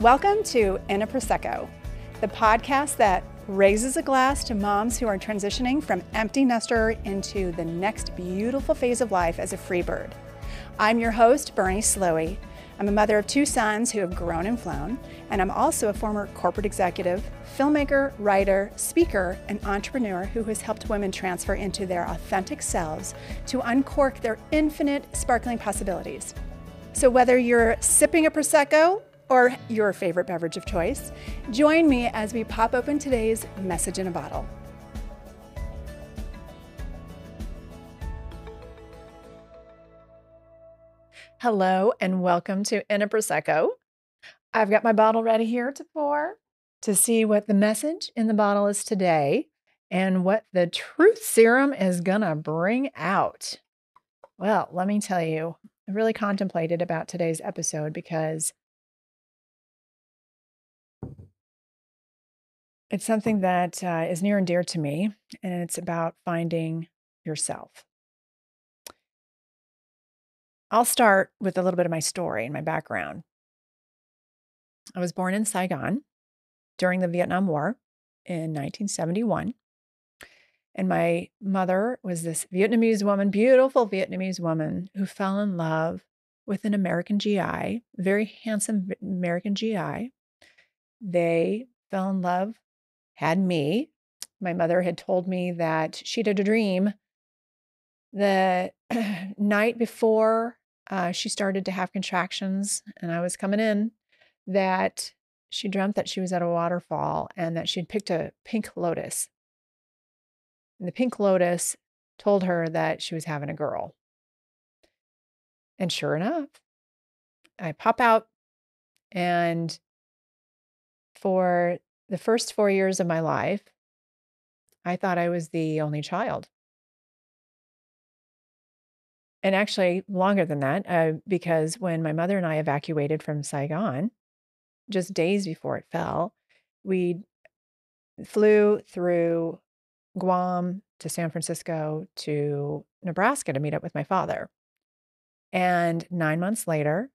Welcome to In a Prosecco, the podcast that raises a glass to moms who are transitioning from empty nester into the next beautiful phase of life as a free bird. I'm your host, Berni Slowey. I'm a mother of two sons who have grown and flown, and I'm also a former corporate executive, filmmaker, writer, speaker, and entrepreneur who has helped women transfer into their authentic selves to uncork their infinite sparkling possibilities. So whether you're sipping a Prosecco or your favorite beverage of choice, join me as we pop open today's message in a bottle. Hello and welcome to In a Prosecco. I've got my bottle ready here to pour to see what the message in the bottle is today and what the truth serum is gonna bring out. Well, let me tell you, I really contemplated about today's episode because it's something that is near and dear to me, and it's about finding yourself. I'll start with a little bit of my story and my background. I was born in Saigon during the Vietnam War in 1971, and my mother was this Vietnamese woman, beautiful Vietnamese woman, who fell in love with an American GI, very handsome American GI. They fell in love, had me. My mother had told me that she'd had a dream the night before she started to have contractions and I was coming in, that she dreamt that she was at a waterfall and that she'd picked a pink lotus. And the pink lotus told her that she was having a girl. And sure enough, I pop out, and for the first 4 years of my life, I thought I was the only child. And actually longer than that, because when my mother and I evacuated from Saigon, just days before it fell, we flew through Guam to San Francisco to Nebraska to meet up with my father. And 9 months later,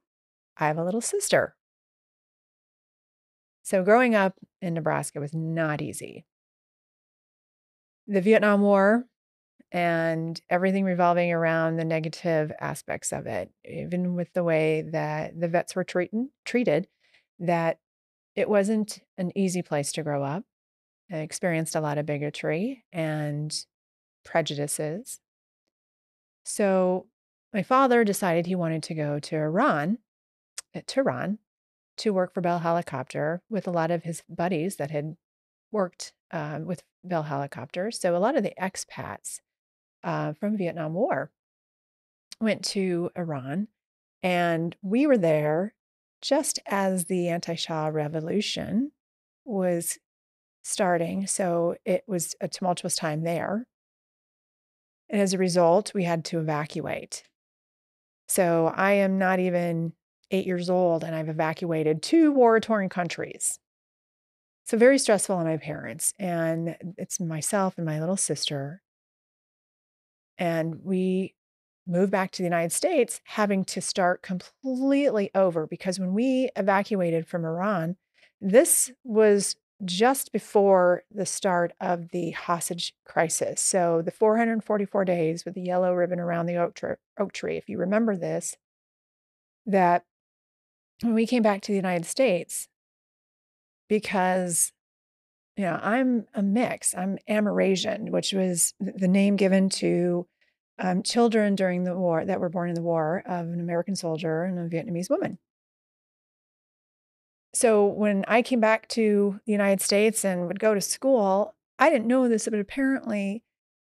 I have a little sister. So growing up in Nebraska was not easy. The Vietnam War and everything revolving around the negative aspects of it, even with the way that the vets were treated, that it wasn't an easy place to grow up. I experienced a lot of bigotry and prejudices. So my father decided he wanted to go to Tehran, to work for Bell Helicopter with a lot of his buddies that had worked with Bell Helicopter. So a lot of the expats from Vietnam War went to Iran, and we were there just as the anti-Shah revolution was starting. So it was a tumultuous time there. And as a result, we had to evacuate. So I am not even 8 years old, and I've evacuated 2 war-torn countries. So very stressful on my parents, and it's myself and my little sister. And we moved back to the United States, having to start completely over, because when we evacuated from Iran, this was just before the start of the hostage crisis. So the 444 days with the yellow ribbon around the oak tree, if you remember this, that when we came back to the United States, because I'm a mix. I'm Amerasian, which was the name given to children during the war that were born in the war of an American soldier and a Vietnamese woman. So when I came back to the United States and would go to school, I didn't know this, but apparently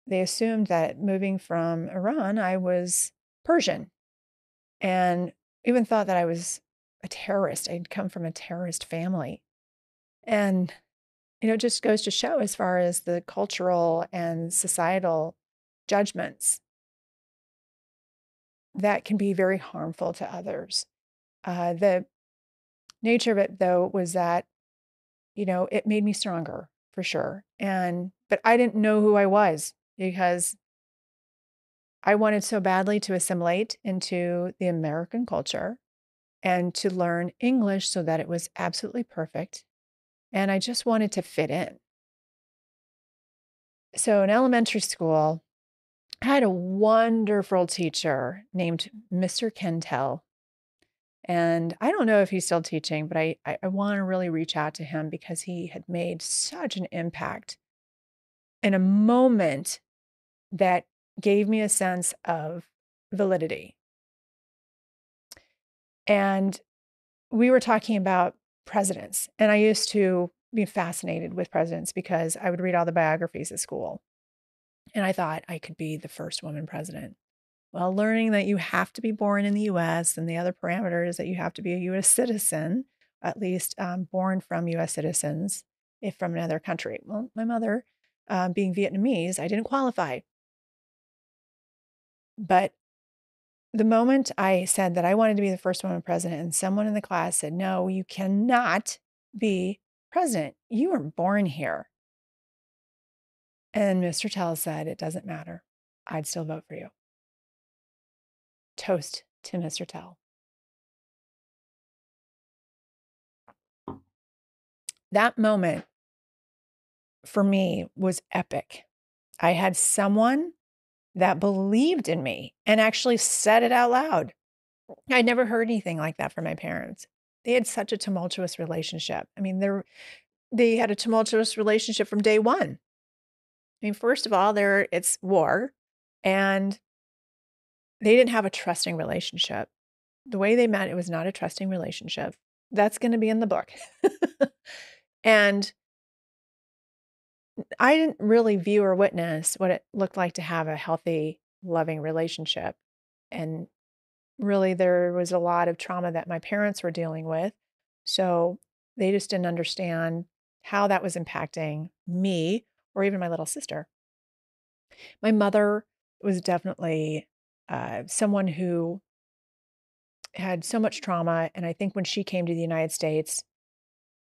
they assumed that moving from Iran, I was Persian, and even thought that I was a terrorist. I'd come from a terrorist family. And it just goes to show, as far as the cultural and societal judgments, that can be very harmful to others. The nature of it, though, was that, it made me stronger for sure. But I didn't know who I was, because I wanted so badly to assimilate into the American culture. and to learn English so that it was absolutely perfect. And I just wanted to fit in. So in elementary school, I had a wonderful teacher named Mr. Kentel. And I don't know if he's still teaching, but I want to really reach out to him because he had made such an impact in a moment that gave me a sense of validity. And we were talking about presidents, and I used to be fascinated with presidents because I would read all the biographies at school. And I thought I could be the first woman president. Well, learning that you have to be born in the US and the other parameters that you have to be a US citizen, at least born from US citizens, if from another country. Well, my mother, being Vietnamese, I didn't qualify. But the moment I said that I wanted to be the first woman president, and someone in the class said, "No, you cannot be president. You were born here." And Mr. Tell said, "It doesn't matter. I'd still vote for you." Toast to Mr. Tell. That moment for me was epic. I had someone that believed in me and actually said it out loud. I'd never heard anything like that from my parents. They had such a tumultuous relationship. I mean, they had a tumultuous relationship from day one. I mean, first of all, it's war, and they didn't have a trusting relationship. The way they met, it was not a trusting relationship. That's going to be in the book. And I didn't really view or witness what it looked like to have a healthy, loving relationship. And really, there was a lot of trauma that my parents were dealing with. So they just didn't understand how that was impacting me or even my little sister. My mother was definitely someone who had so much trauma. And I think when she came to the United States,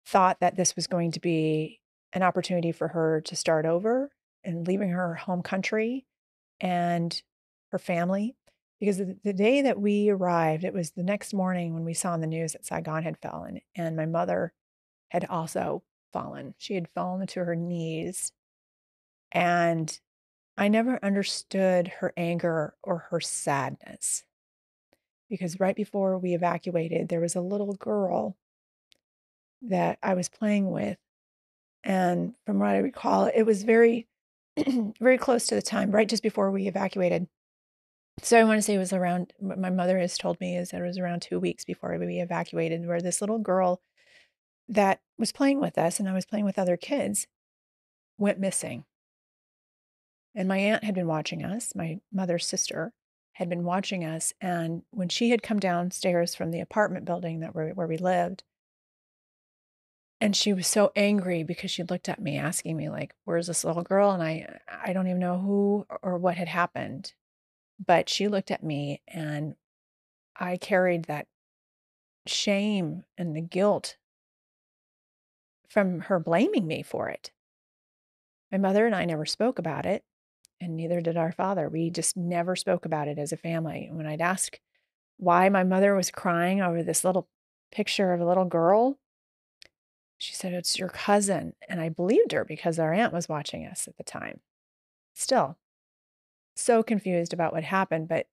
thought that this was going to be an opportunity for her to start over and leaving her home country and her family. Because the day that we arrived, it was the next morning when we saw in the news that Saigon had fallen, and my mother had also fallen. She had fallen to her knees. And I never understood her anger or her sadness because right before we evacuated, there was a little girl that I was playing with. And from what I recall, it was very, very close to the time, right just before we evacuated. So I want to say it was around, what my mother has told me is that it was around 2 weeks before we evacuated, where this little girl that was playing with us, and I was playing with other kids, went missing. And my aunt had been watching us, my mother's sister had been watching us. And when she had come downstairs from the apartment building where we lived, and she was so angry because she looked at me asking me, like, "Where's this little girl?" And I don't even know who or what had happened. But she looked at me, and I carried that shame and the guilt from her blaming me for it. My mother and I never spoke about it, and neither did our father. We just never spoke about it as a family. When I'd ask why my mother was crying over this little picture of a little girl, she said, "It's your cousin." And I believed her because our aunt was watching us at the time. Still, so confused about what happened, but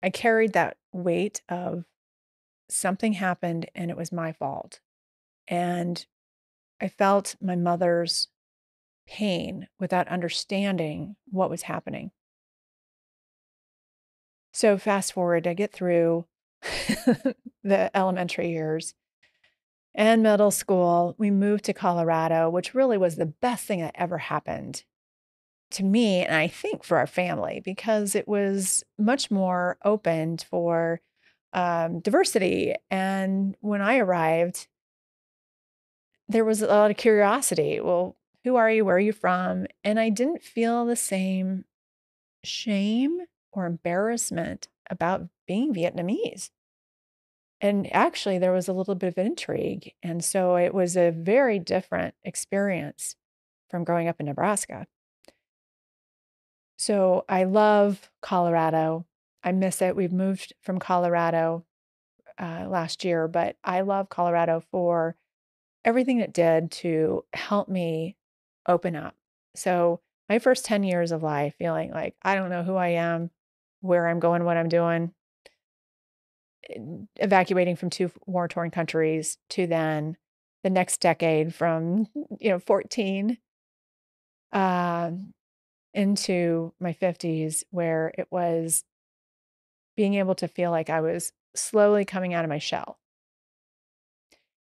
I carried that weight of something happened and it was my fault. And I felt my mother's pain without understanding what was happening. So fast forward, I get through the elementary years and middle school. We moved to Colorado, which really was the best thing that ever happened to me, and I think for our family, because it was much more open for diversity. And when I arrived, there was a lot of curiosity. Well, who are you? Where are you from? And I didn't feel the same shame or embarrassment about being Vietnamese. And actually, there was a little bit of intrigue. And so it was a very different experience from growing up in Nebraska. So I love Colorado. I miss it. We've moved from Colorado last year, but I love Colorado for everything it did to help me open up. So my first 10 years of life feeling like I don't know who I am, where I'm going, what I'm doing, evacuating from two war-torn countries to then the next decade from 14 um, into my 50s, where it was being able to feel like I was slowly coming out of my shell.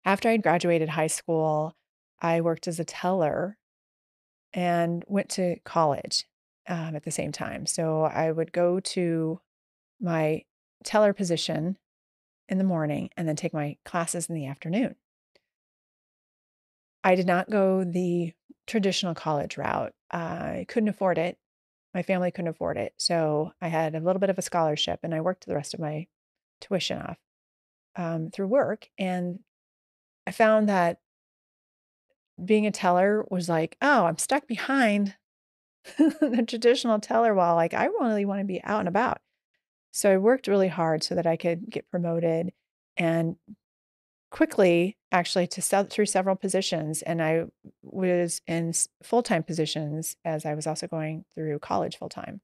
After I'd graduated high school, I worked as a teller and went to college at the same time. So I would go to my teller position in the morning and then take my classes in the afternoon. I did not go the traditional college route. I couldn't afford it. My family couldn't afford it. So I had a little bit of a scholarship and I worked the rest of my tuition off through work. And I found that being a teller was like, oh, I'm stuck behind the traditional teller wall. Like, I really want to be out and about. So I worked really hard so that I could get promoted and quickly, actually, through several positions. And I was in full-time positions as I was also going through college full-time.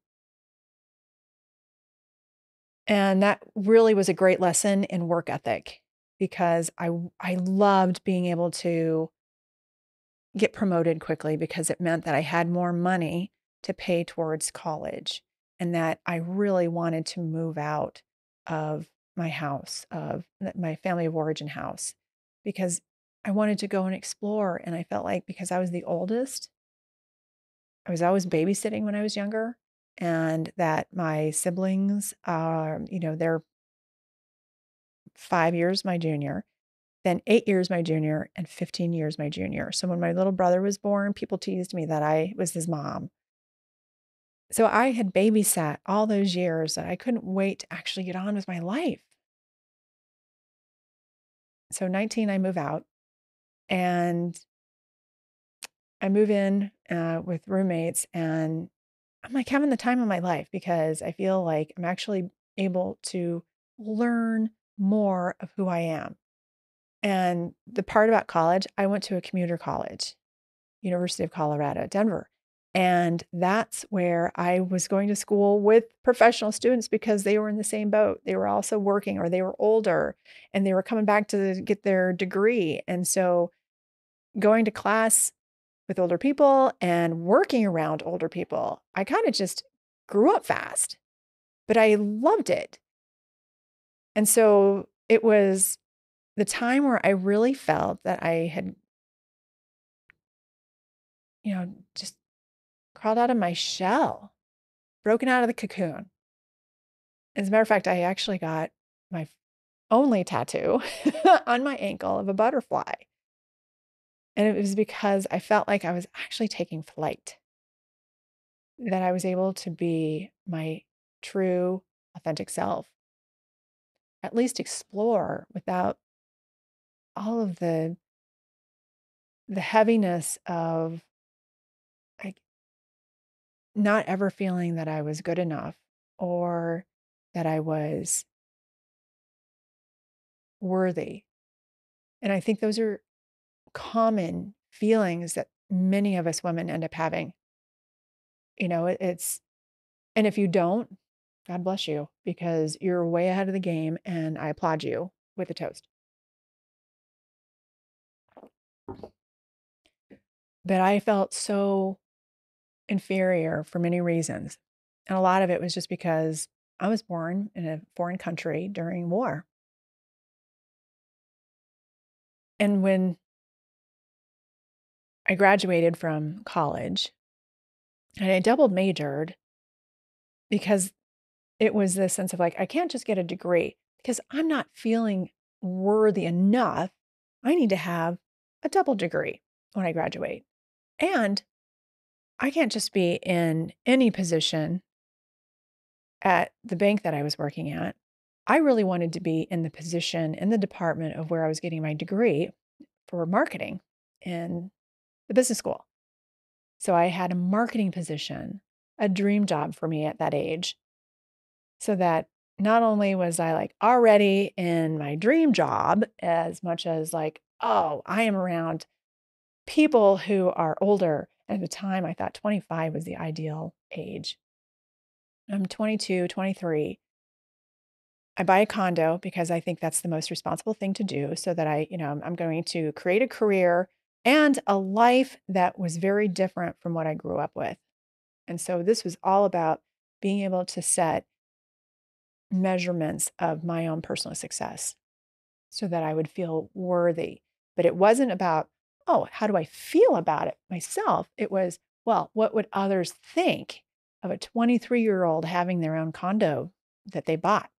And that really was a great lesson in work ethic because I loved being able to get promoted quickly because it meant that I had more money to pay towards college and that I really wanted to move out of my house, of my family of origin house, because I wanted to go and explore. And I felt like because I was the oldest, I was always babysitting when I was younger, and that my siblings are, they're 5 years my junior, then 8 years my junior, and 15 years my junior. So when my little brother was born, people teased me that I was his mom. So I had babysat all those years that I couldn't wait to actually get on with my life. So 19, I move out and I move in with roommates, and I'm like having the time of my life because I feel like I'm actually able to learn more of who I am. And the part about college, I went to a commuter college, University of Colorado at Denver. And that's where I was going to school with professional students because they were in the same boat. They were also working or they were older and they were coming back to get their degree. And so going to class with older people and working around older people, I kind of just grew up fast, but I loved it. And so it was the time where I really felt that I had, just crawled out of my shell, broken out of the cocoon. As a matter of fact, I actually got my only tattoo on my ankle of a butterfly. And it was because I felt like I was actually taking flight, that I was able to be my true, authentic self, at least explore without all of the heaviness of like not ever feeling that I was good enough or that I was worthy. And I think those are common feelings that many of us women end up having. It's, and if you don't, God bless you, because you're way ahead of the game and I applaud you with a toast. But I felt so inferior for many reasons. And a lot of it was just because I was born in a foreign country during war. And when I graduated from college and I double majored because it was this sense of like, I can't just get a degree because I'm not feeling worthy enough. I need to have a double degree when I graduate. And I can't just be in any position at the bank that I was working at. I really wanted to be in the position in the department of where I was getting my degree for marketing in the business school. So I had a marketing position, a dream job for me at that age, so that not only was I like already in my dream job as much as like, oh, I am around people who are older. At the time, I thought 25 was the ideal age. I'm 22, 23. I buy a condo because I think that's the most responsible thing to do so that I'm going to create a career and a life that was very different from what I grew up with. And so this was all about being able to set measurements of my own personal success so that I would feel worthy. But it wasn't about, oh, how do I feel about it myself? It was, well, what would others think of a 23-year-old having their own condo that they bought?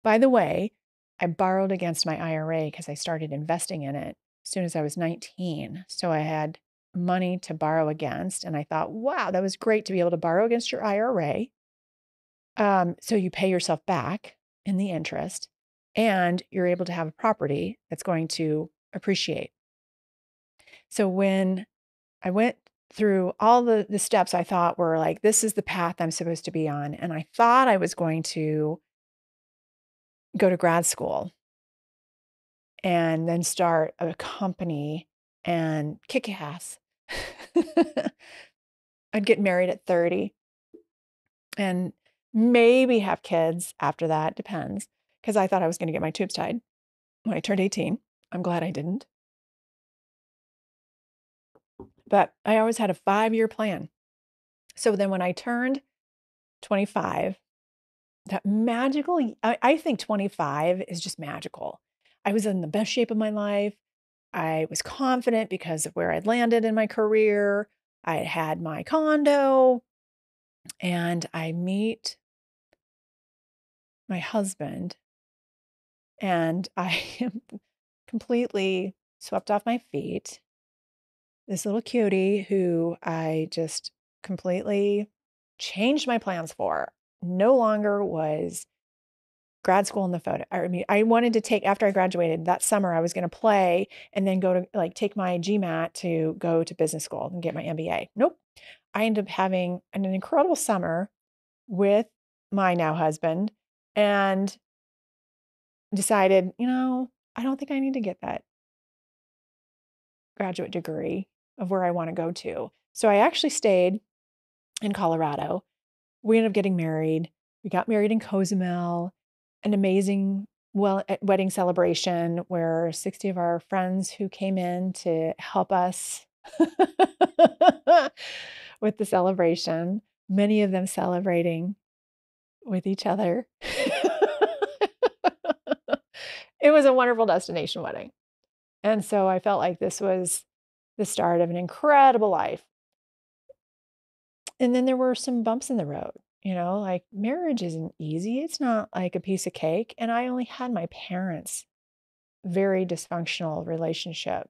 By the way, I borrowed against my IRA because I started investing in it as soon as I was 19. So I had money to borrow against. And I thought, wow, that was great to be able to borrow against your IRA. So you pay yourself back in the interest and you're able to have a property that's going to appreciate. So when I went through all the steps I thought were like, this is the path I'm supposed to be on. And I thought I was going to go to grad school and then start a company and kick ass. I'd get married at 30 and maybe have kids after that, depends, because I thought I was going to get my tubes tied when I turned 18. I'm glad I didn't. But I always had a 5-year plan. So then when I turned 25, that magical, I think 25 is just magical. I was in the best shape of my life. I was confident because of where I'd landed in my career. I had my condo, and I meet my husband, and I am completely swept off my feet. This little cutie who I just completely changed my plans for. No longer was grad school in the photo. I mean, I wanted to take, after I graduated that summer, I was going to play and then go to like take my GMAT to go to business school and get my MBA. Nope. I ended up having an incredible summer with my now husband and decided, I don't think I need to get that graduate degree of where I want to go to. So I actually stayed in Colorado. We ended up getting married. We got married in Cozumel, an amazing wedding celebration where 60 of our friends who came in to help us with the celebration, many of them celebrating with each other. It was a wonderful destination wedding. And so I felt like this was the start of an incredible life. And then there were some bumps in the road, like marriage isn't easy. It's not like a piece of cake. And I only had my parents' very dysfunctional relationship.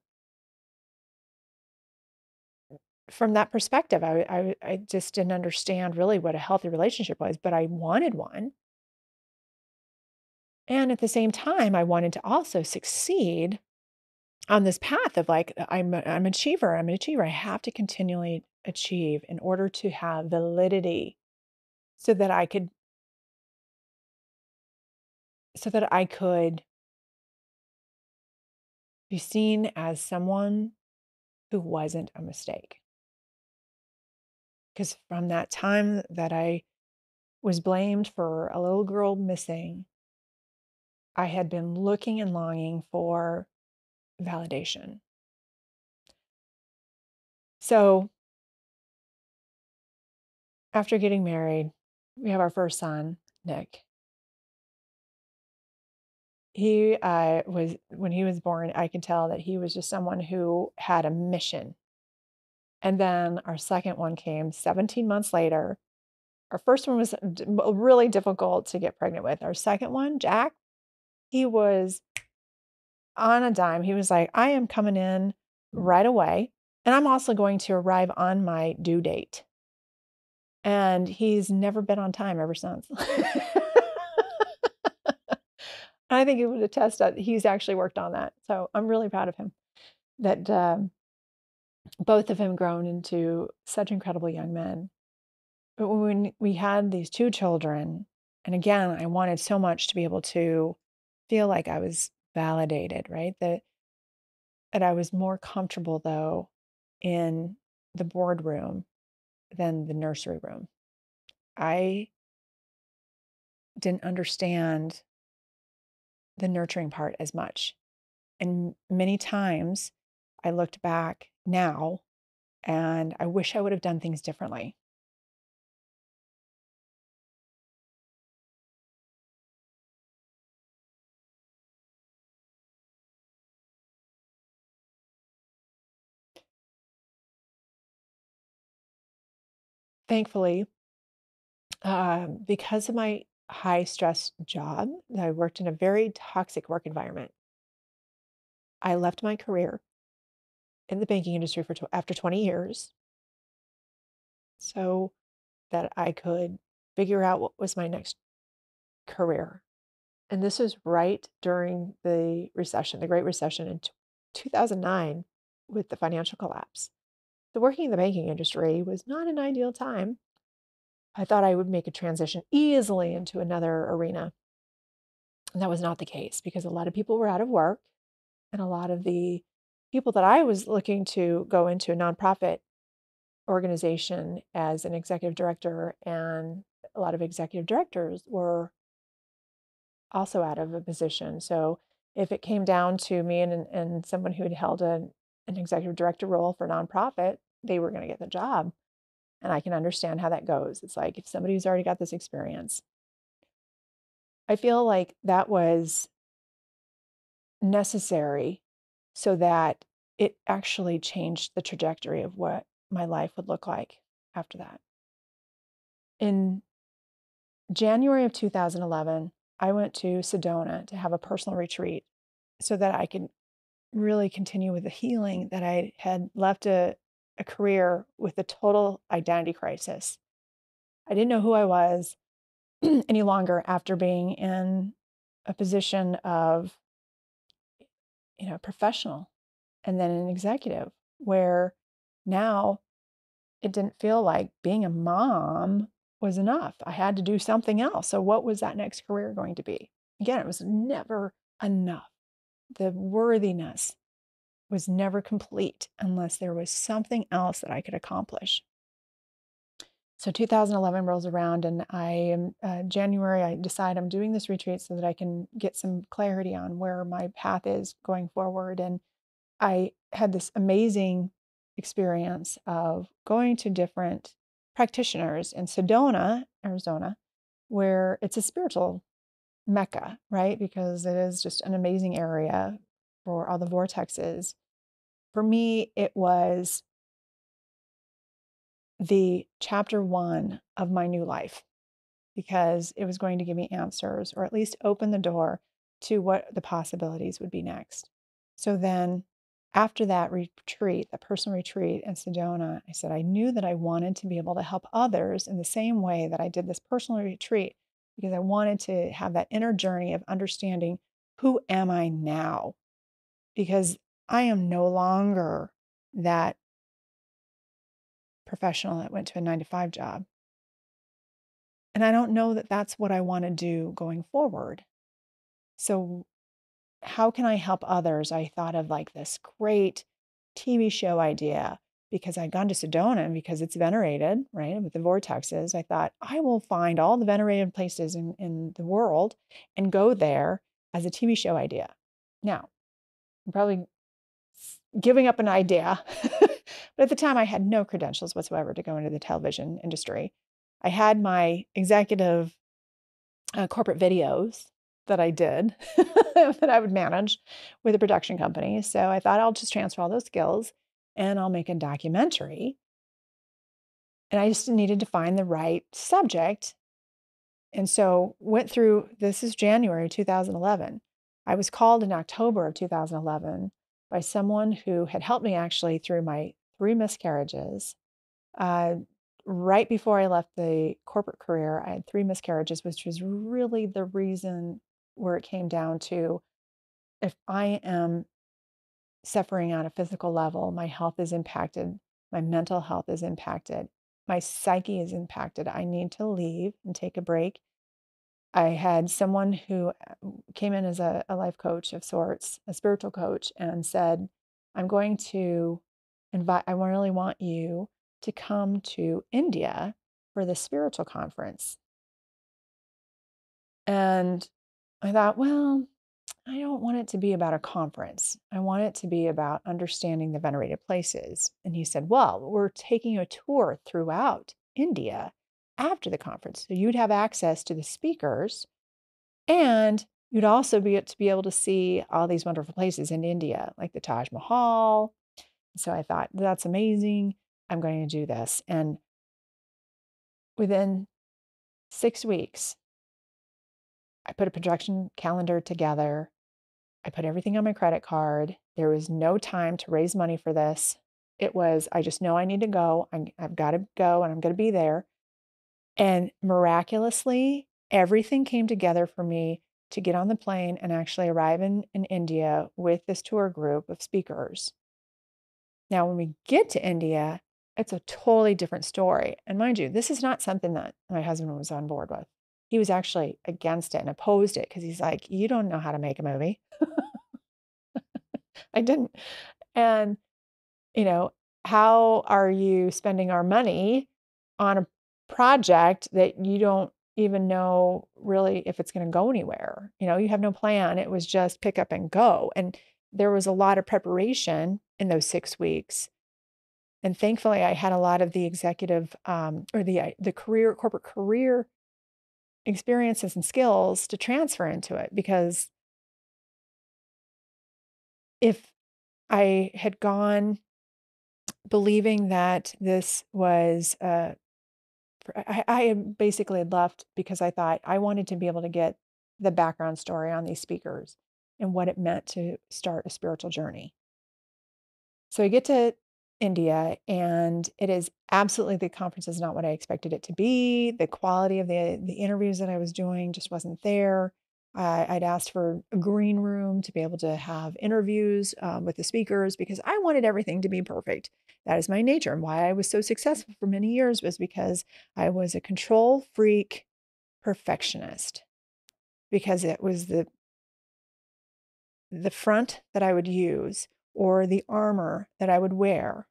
From that perspective, I just didn't understand really what a healthy relationship was, but I wanted one. And at the same time, I wanted to also succeed on this path of like, I'm an achiever. I'm an achiever. I have to continually achieve in order to have validity so that I could be seen as someone who wasn't a mistake. Because from that time that I was blamed for a little girl missing, I had been looking and longing for validation. So after getting married, we have our first son, Nick. He when he was born, I could tell that he was just someone who had a mission. And then our second one came 17 months later. Our first one was really difficult to get pregnant with. Our second one, Jack, he was on a dime. He was like, I am coming in right away. And I'm also going to arrive on my due date. And he's never been on time ever since. I think he would attest that he's actually worked on that. So I'm really proud of him that both of them grown into such incredible young men. But when we had these two children And again, I wanted so much to be able to feel like I was validated, right? That I was more comfortable though in the boardroom than the nursery room. I didn't understand the nurturing part as much. And many times I looked back now and I wish I would have done things differently. Thankfully, because of my high stress job, I worked in a very toxic work environment. I left my career in the banking industry after 20 years so that I could figure out what was my next career. And this was right during the recession, the Great Recession in 2009 with the financial collapse. So working in the banking industry was not an ideal time. I thought I would make a transition easily into another arena. And that was not the case because a lot of people were out of work. And a lot of the people that I was looking to go into a nonprofit organization as an executive director, and a lot of executive directors were also out of a position. So if it came down to me and someone who had held an executive director role for a nonprofit, they were going to get the job. And I can understand how that goes. It's like if somebody who's already got this experience. I feel like that was necessary so that it actually changed the trajectory of what my life would look like after that. In January of 2011, I went to Sedona to have a personal retreat so that I could really continue with the healing that I had left a career with a total identity crisis. I didn't know who I was any longer after being in a position of, professional and then an executive, where now it didn't feel like being a mom was enough. I had to do something else. So what was that next career going to be? Again, it was never enough. The worthiness was never complete unless there was something else that I could accomplish. So 2011 rolls around, and January, I decide I'm doing this retreat so that I can get some clarity on where my path is going forward. And I had this amazing experience of going to different practitioners in Sedona, Arizona, where it's a spiritual mecca, right? Because it is just an amazing area for all the vortexes. For me, it was the chapter one of my new life because it was going to give me answers or at least open the door to what the possibilities would be next. So then, after that retreat, the personal retreat in Sedona, I said I knew that I wanted to be able to help others in the same way that I did this personal retreat because I wanted to have that inner journey of understanding who am I now? Because I am no longer that professional that went to a 9 to 5 job. And I don't know that that's what I want to do going forward. So, how can I help others? I thought of like this great TV show idea because I'd gone to Sedona and because it's venerated, right, with the vortexes. I thought I will find all the venerated places in the world and go there as a TV show idea. Now, I'm probably giving up an idea, but at the time I had no credentials whatsoever to go into the television industry. I had my executive corporate videos that I did that I would manage with a production company. So I thought I'll just transfer all those skills and I'll make a documentary. And I just needed to find the right subject. And so went through, this is January 2011. I was called in October of 2011 by someone who had helped me actually through my 3 miscarriages. Uh, right before I left the corporate career, I had 3 miscarriages, which was really the reason where it came down to if I am suffering on a physical level, my health is impacted, my mental health is impacted, my psyche is impacted. I need to leave and take a break I had someone who came in as a life coach of sorts, a spiritual coach, and said, I'm going to I really want you to come to India for the spiritual conference. And I thought, well, I don't want it to be about a conference. I want it to be about understanding the venerated places. And he said, well, we're taking a tour throughout India after the conference. So you'd have access to the speakers and you'd also be able to see all these wonderful places in India, like the Taj Mahal. So I thought, that's amazing. I'm going to do this. And within 6 weeks, I put a projection calendar together. I put everything on my credit card. There was no time to raise money for this. It was, I just know I need to go. I've got to go and I'm going to be there. And miraculously, everything came together for me to get on the plane and actually arrive in India with this tour group of speakers. Now, when we get to India, it's a totally different story. And mind you, this is not something that my husband was on board with. He was actually against it and opposed it because he's like, you don't know how to make a movie. I didn't. And, you know, how are you spending our money on a project that you don't even know really if it's going to go anywhere? You know, you have no plan. It was just pick up and go. And there was a lot of preparation in those 6 weeks. And thankfully, I had a lot of the executive or the corporate career experiences and skills to transfer into it. Because if I had gone believing that this was, I basically left because I thought I wanted to be able to get the background story on these speakers and what it meant to start a spiritual journey. So I get to India and it is absolutely, the conference is not what I expected it to be. The quality of the interviews that I was doing just wasn't there. I'd asked for a green room to be able to have interviews with the speakers because I wanted everything to be perfect. That is my nature. And why I was so successful for many years was because I was a control freak perfectionist, because it was the front that I would use or the armor that I would wear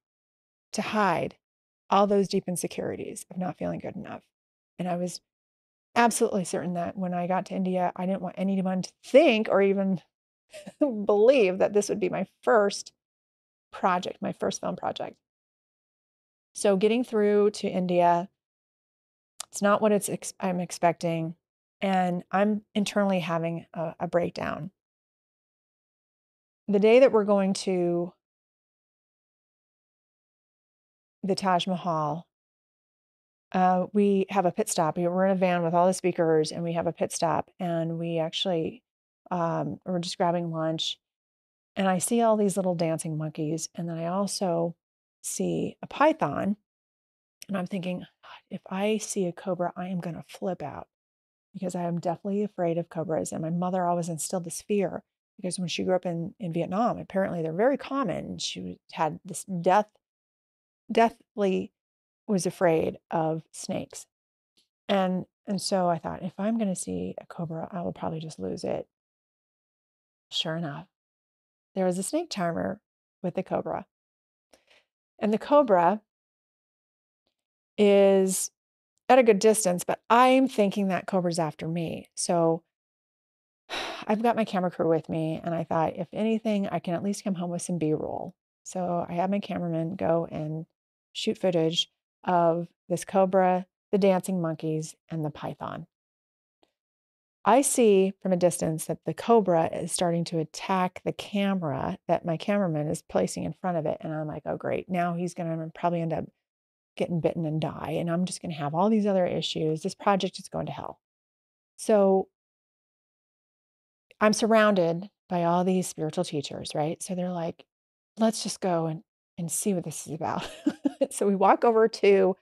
to hide all those deep insecurities of not feeling good enough. And I was absolutely certain that when I got to India, I didn't want anyone to think or even believe that this would be my first project, my first film project. So getting through to India, it's not what I'm expecting. And I'm internally having a breakdown. The day that we're going to the Taj Mahal, we have a pit stop. We're in a van with all the speakers and we have a pit stop, and we actually, we're just grabbing lunch, and I see all these little dancing monkeys. And then I also see a python, and I'm thinking, if I see a cobra, I am going to flip out because I am deathly afraid of cobras. And my mother always instilled this fear because when she grew up in Vietnam, apparently they're very common. She had this deathly was afraid of snakes. And so I thought, if I'm going to see a cobra, I will probably just lose it. Sure enough, there was a snake charmer with the cobra. And the cobra is at a good distance, but I'm thinking that cobra's after me. So I've got my camera crew with me, and I thought, if anything, I can at least come home with some B-roll. So I had my cameraman go and shoot footage of this cobra, the dancing monkeys, and the python. I see from a distance that the cobra is starting to attack the camera that my cameraman is placing in front of it. And I'm like, oh, great. Now he's going to probably end up getting bitten and die. And I'm just going to have all these other issues. This project is going to hell. So I'm surrounded by all these spiritual teachers, right? So they're like, let's just go and see what this is about. So we walk over to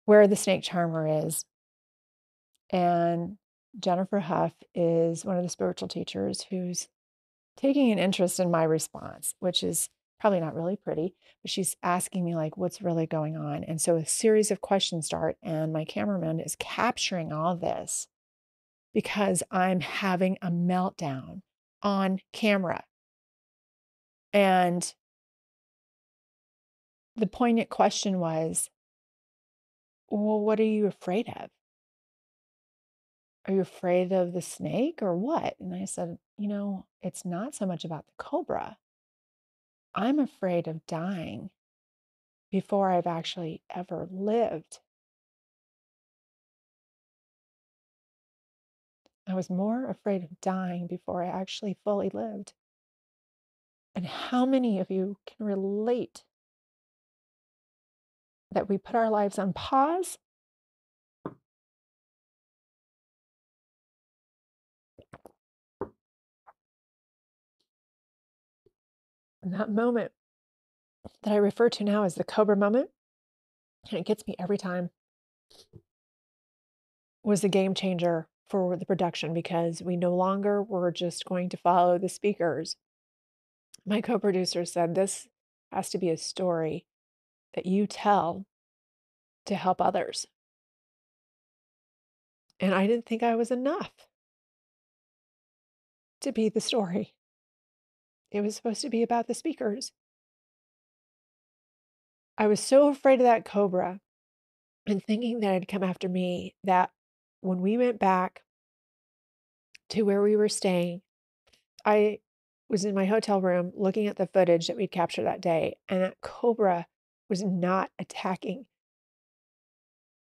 where the snake charmer is. And Jennifer Huff is one of the spiritual teachers who's taking an interest in my response, which is probably not really pretty, but she's asking me like, what's really going on? And so a series of questions start, and my cameraman is capturing all this. because I'm having a meltdown on camera. And the poignant question was, well, what are you afraid of? Are you afraid of the snake or what? And I said, it's not so much about the cobra. I'm afraid of dying before I've actually ever lived. I was more afraid of dying before I actually fully lived. And how many of you can relate that we put our lives on pause in that moment that I refer to now as the cobra moment, and it gets me every time, was a game changer for the production because we no longer were just going to follow the speakers. My co-producer said, this has to be a story that you tell to help others. And I didn't think I was enough to be the story. It was supposed to be about the speakers. I was so afraid of that cobra and thinking that it'd come after me that when we went back to where we were staying, I was in my hotel room looking at the footage that we'd captured that day, and that cobra was not attacking.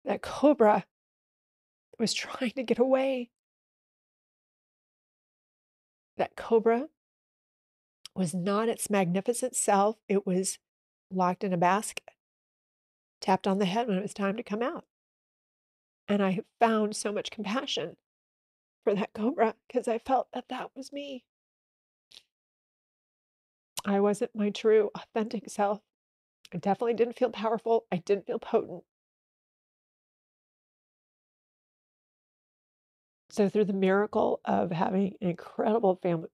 That cobra was trying to get away. That cobra was not its magnificent self. It was locked in a basket, tapped on the head when it was time to come out. And I found so much compassion for that cobra because I felt that that was me. I wasn't my true, authentic self. I definitely didn't feel powerful. I didn't feel potent. So through the miracle of having an incredible family,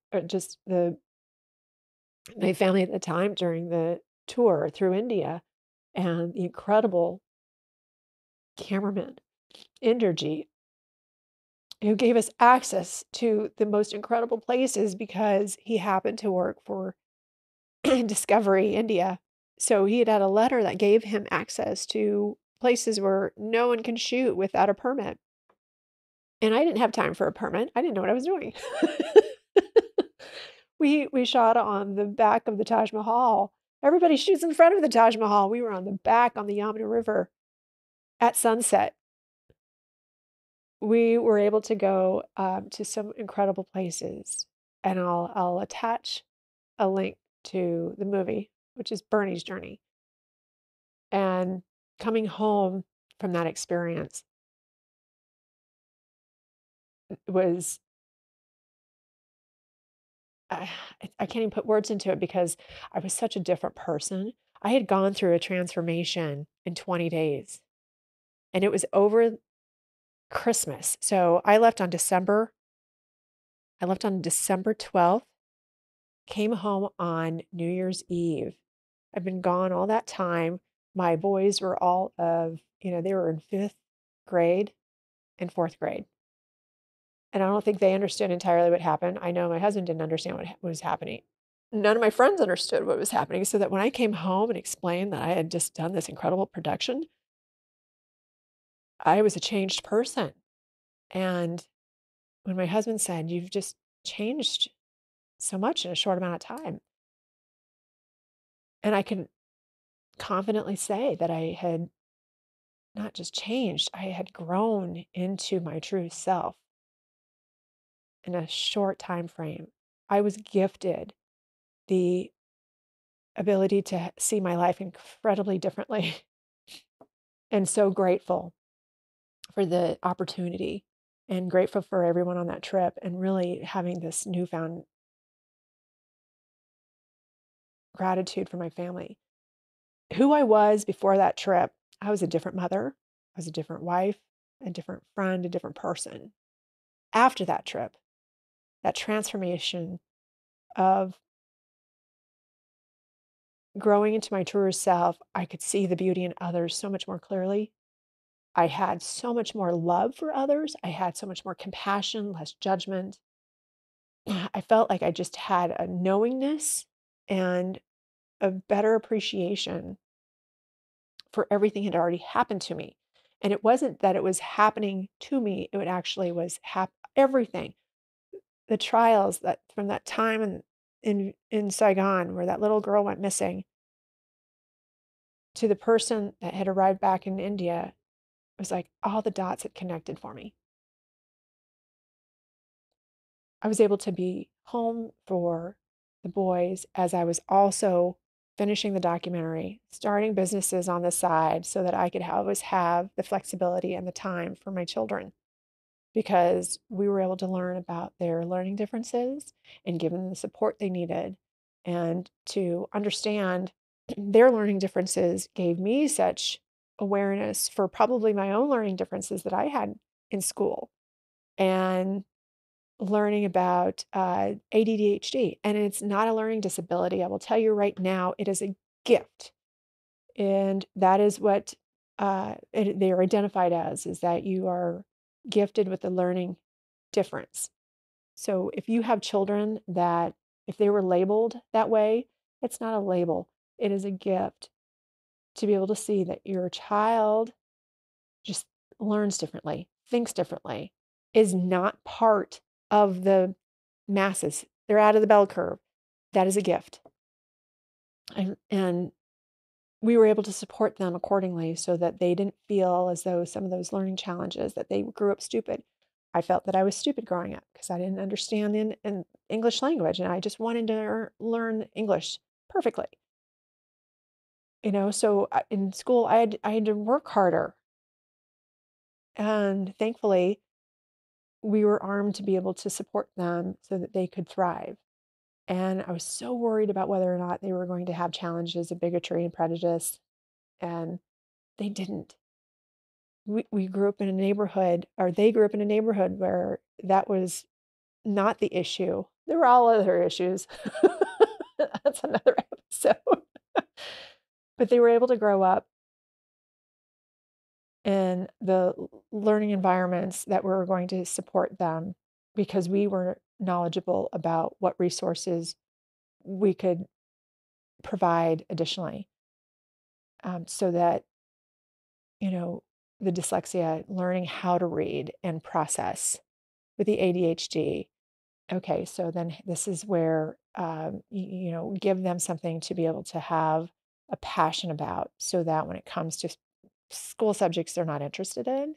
my family at the time during the tour through India, and the incredible cameraman, Inderjeet, who gave us access to the most incredible places because he happened to work for Discovery India. So he had a letter that gave him access to places where no one can shoot without a permit. And I didn't have time for a permit. I didn't know what I was doing. We shot on the back of the Taj Mahal. Everybody shoots in front of the Taj Mahal. We were on the back on the Yamuna River at sunset. We were able to go to some incredible places, and I'll attach a link to the movie, which is Bernie's journey. And coming home from that experience was, I can't even put words into it because I was such a different person. I had gone through a transformation in 20 days, and it was over Christmas. So I left on December 12th, came home on New Year's Eve. I've been gone all that time. My boys were all they were in 5th grade and 4th grade. And I don't think they understood entirely what happened. I know my husband didn't understand what was happening. None of my friends understood what was happening. So that when I came home and explained that I had just done this incredible production, I was a changed person. And when my husband said, "You've just changed so much in a short amount of time," and I can confidently say that I had not just changed, I had grown into my true self in a short time frame. I was gifted the ability to see my life incredibly differently and so grateful for the opportunity and grateful for everyone on that trip and really having this newfound gratitude for my family. Who I was before that trip, I was a different mother, I was a different wife, a different friend, a different person. After that trip, that transformation of growing into my truer self, I could see the beauty in others so much more clearly. I had so much more love for others. I had so much more compassion, less judgment. I felt like I just had a knowingness and a better appreciation for everything that had already happened to me. And it wasn't that it was happening to me, it actually was everything. The trials that from that time in Saigon where that little girl went missing to the person that had arrived back in India, it was like all the dots had connected for me. I was able to be home for the boys as I was also finishing the documentary, starting businesses on the side so that I could always have the flexibility and the time for my children because we were able to learn about their learning differences and give them the support they needed. And to understand their learning differences gave me such awareness for probably my own learning differences that I had in school. And learning about ADHD, and it's not a learning disability. I will tell you right now, it is a gift, and that is what they are identified as: is that you are gifted with a learning difference. So if you have children that, if they were labeled that way, it's not a label. It is a gift to be able to see that your child just learns differently, thinks differently, is not part of the masses. They're out of the bell curve. That is a gift. And we were able to support them accordingly so that they didn't feel as though some of those learning challenges that they grew up stupid. I felt that I was stupid growing up because I didn't understand the English language and I just wanted to learn English perfectly. So in school I had to work harder. And thankfully, we were armed to be able to support them so that they could thrive. And I was so worried about whether or not they were going to have challenges of bigotry and prejudice, and they didn't. We grew up in a neighborhood, or they grew up in a neighborhood where that was not the issue. There were all other issues. That's another episode. But they were able to grow up in the learning environments that were going to support them because we were knowledgeable about what resources we could provide additionally, so that, the dyslexia, learning how to read and process with the ADHD. Okay, so then this is where, give them something to be able to have a passion about so that when it comes to school subjects they're not interested in,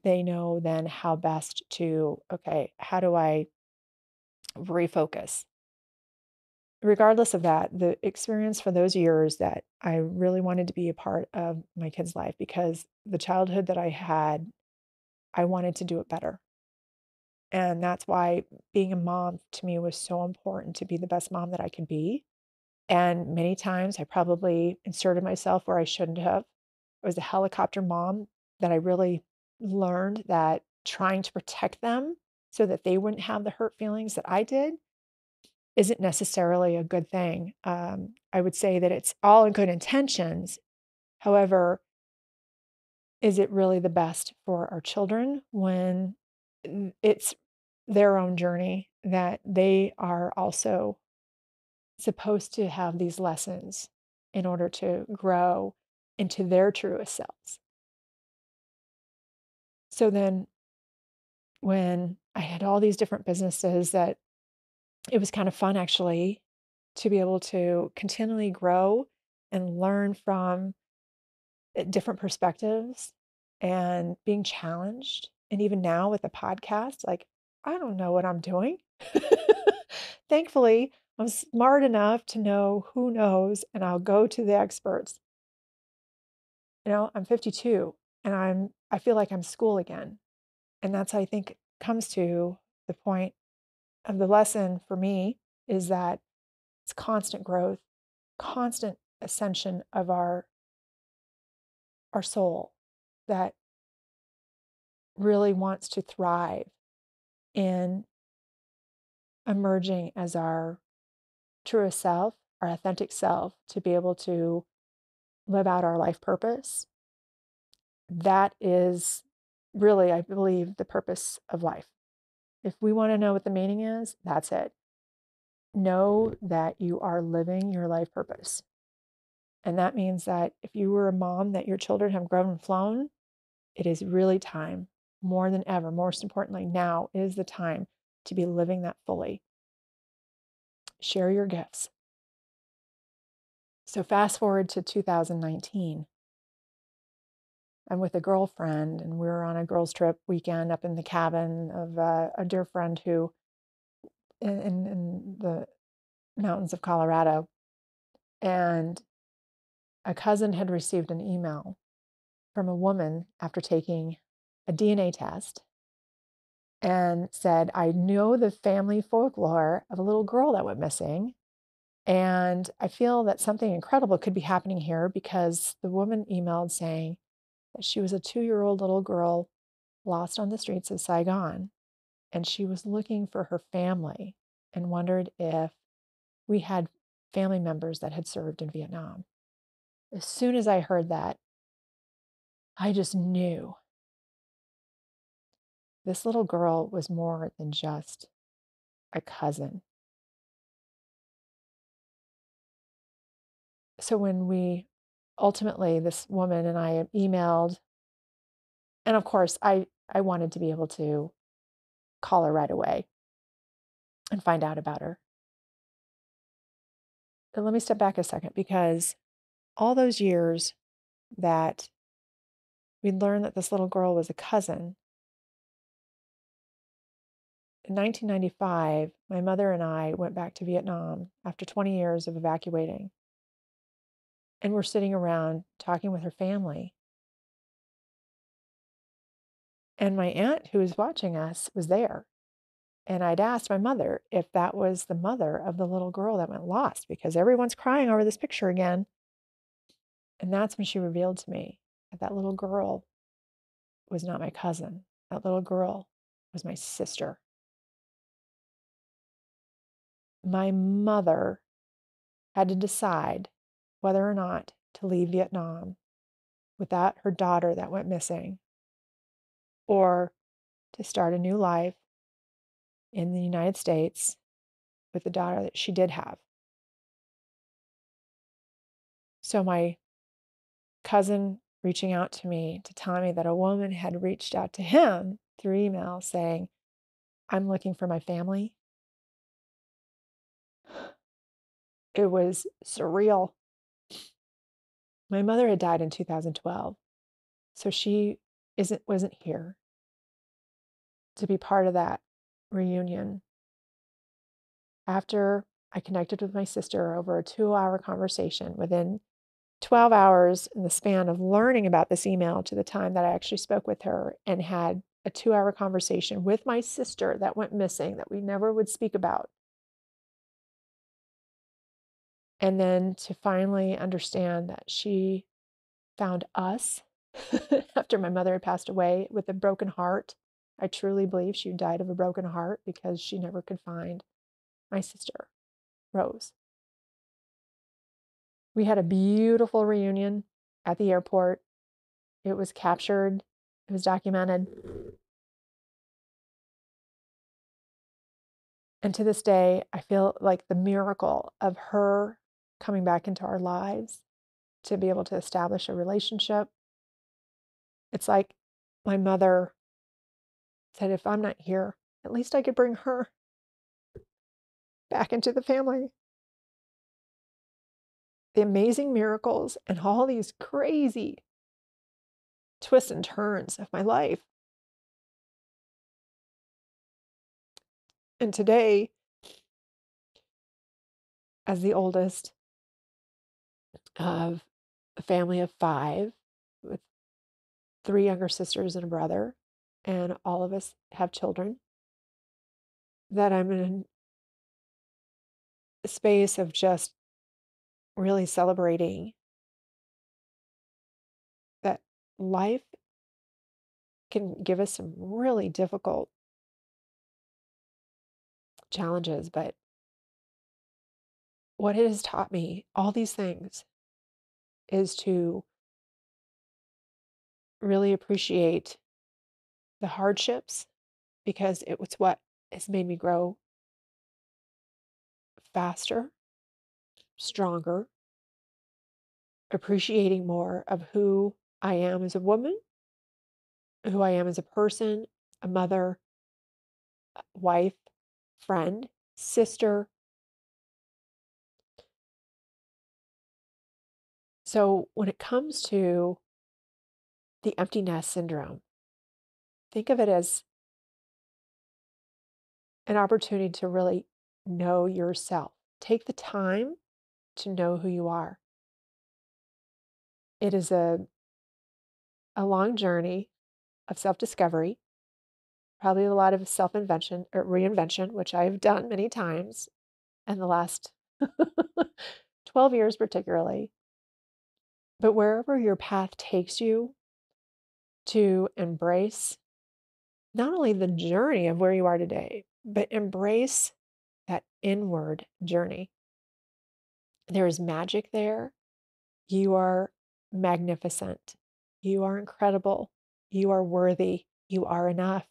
they know then how best to, okay, how do I refocus? Regardless of that, the experience for those years that I really wanted to be a part of my kid's life because the childhood that I had, I wanted to do it better. And that's why being a mom to me was so important, to be the best mom that I could be. And many times I probably inserted myself where I shouldn't have. I was a helicopter mom that I really learned that trying to protect them so that they wouldn't have the hurt feelings that I did isn't necessarily a good thing. I would say that it's all in good intentions. However, is it really the best for our children when it's their own journey that they are also supposed to have these lessons in order to grow into their truest selves? So then, when I had all these different businesses, that it was kind of fun actually to be able to continually grow and learn from different perspectives and being challenged. And even now with the podcast, like, I don't know what I'm doing. Thankfully, I'm smart enough to know who knows, and I'll go to the experts. I'm 52 and I feel like I'm school again. And that's, I think, comes to the point of the lesson for me, is that it's constant growth, constant ascension of our soul that really wants to thrive in emerging as our truest self, our authentic self, to be able to live out our life purpose That is really, I believe, the purpose of life. If we want to know what the meaning is, that's it. Know that you are living your life purpose. And that means that if you were a mom that your children have grown and flown, it is really time, more than ever, most importantly, now is the time to be living that fully. Share your gifts. So fast forward to 2019. I'm with a girlfriend, and we were on a girls' trip weekend up in the cabin of a dear friend who, in the mountains of Colorado, and a cousin had received an email from a woman after taking a DNA test and said, I know the family folklore of a little girl that went missing. And I feel that something incredible could be happening here because the woman emailed saying that she was a 2-year-old little girl lost on the streets of Saigon. And she was looking for her family and wondered if we had family members that had served in Vietnam. As soon as I heard that, I just knew this little girl was more than just a cousin. So when we ultimately, this woman and I emailed, and of course, I wanted to be able to call her right away and find out about her. And let me step back a second because all those years that we learned that this little girl was a cousin, in 1995, my mother and I went back to Vietnam after 20 years of evacuating. And we're sitting around talking with her family. And my aunt, who was watching us, was there. And I'd asked my mother if that was the mother of the little girl that went lost because everyone's crying over this picture again. And that's when she revealed to me that that little girl was not my cousin. That little girl was my sister. My mother had to decide whether or not to leave Vietnam without her daughter that went missing or to start a new life in the United States with the daughter that she did have. So my cousin reaching out to me to tell me that a woman had reached out to him through email saying, I'm looking for my family. It was surreal. My mother had died in 2012, so she wasn't here to be part of that reunion. After I connected with my sister over a 2-hour conversation, within 12 hours in the span of learning about this email to the time that I actually spoke with her and had a 2-hour conversation with my sister that went missing, that we never would speak about. And then to finally understand that she found us after my mother had passed away with a broken heart. I truly believe she died of a broken heart because she never could find my sister, Rose. We had a beautiful reunion at the airport. It was captured, it was documented. And to this day, I feel like the miracle of her coming back into our lives to be able to establish a relationship. It's like my mother said, if I'm not here, at least I could bring her back into the family. The amazing miracles and all these crazy twists and turns of my life. And today, as the oldest of a family of 5 with 3 younger sisters and a brother, and all of us have children, that I'm in a space of just really celebrating that life can give us some really difficult challenges, but what it has taught me, all these things, is to really appreciate the hardships because it was what has made me grow faster, stronger, appreciating more of who I am as a woman, who I am as a person, a mother, wife, friend, sister. So when it comes to the empty nest syndrome, think of it as an opportunity to really know yourself. Take the time to know who you are. It is a long journey of self-discovery, probably a lot of self-invention or reinvention, which I've done many times in the last 12 years particularly. But wherever your path takes you, to embrace not only the journey of where you are today, but embrace that inward journey. There is magic there. You are magnificent. You are incredible. You are worthy. You are enough.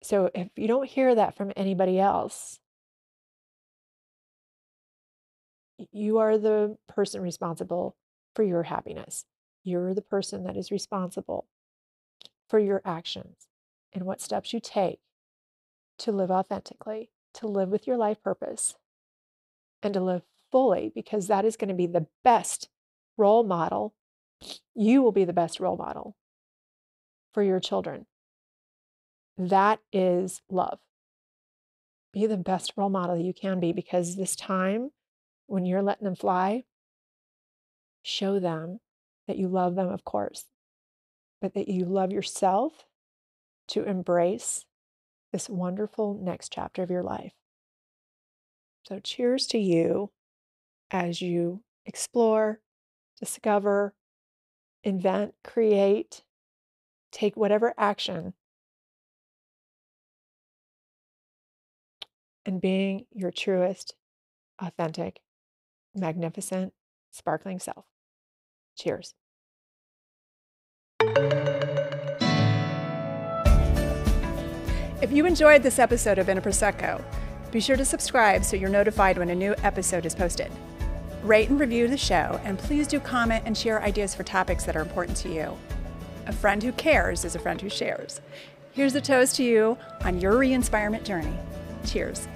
So if you don't hear that from anybody else, you are the person responsible for your happiness. You're the person that is responsible for your actions and what steps you take to live authentically, to live with your life purpose, and to live fully, because that is going to be the best role model. You will be the best role model for your children. That is love. Be the best role model you can be, because this time when you're letting them fly, show them that you love them, of course, but that you love yourself to embrace this wonderful next chapter of your life. So cheers to you as you explore, discover, invent, create, take whatever action and being your truest, authentic, magnificent, sparkling self. Cheers. If you enjoyed this episode of In a Prosecco, be sure to subscribe so you're notified when a new episode is posted. Rate and review the show, and please do comment and share ideas for topics that are important to you. A friend who cares is a friend who shares. Here's a toast to you on your re-inspirement journey. Cheers.